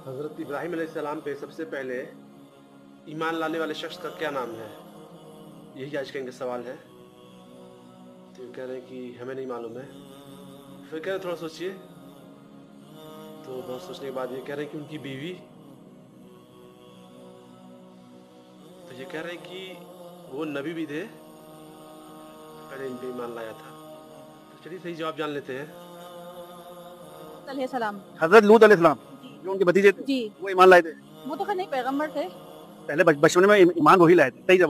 हज़रत इब्राहीम अलैहिस्सलाम पे सबसे पहले ईमान लाने वाले शख्स का क्या नाम है? यही आज का इनका सवाल है। तो ये कह रहे हैं कि हमें नहीं मालूम है। फिर कह रहे हैं थोड़ा सोचिए। तो बहुत सोचने के बाद ये कह रहे हैं कि उनकी बीवी। तो ये कह रहे हैं कि वो नबी भी थे, पहले इन पे ईमान लाया था। तो चलिए सही जवाब जान लेते हैं। सलाम। हजरत लूत अलैहिस्सलाम जी जो उनके भतीजे थे जी, वो ईमान लाए थे। वो तो खैर नहीं पैगंबर थे। पहले बचपन में ईमान वही लाए थे। सही जवाब।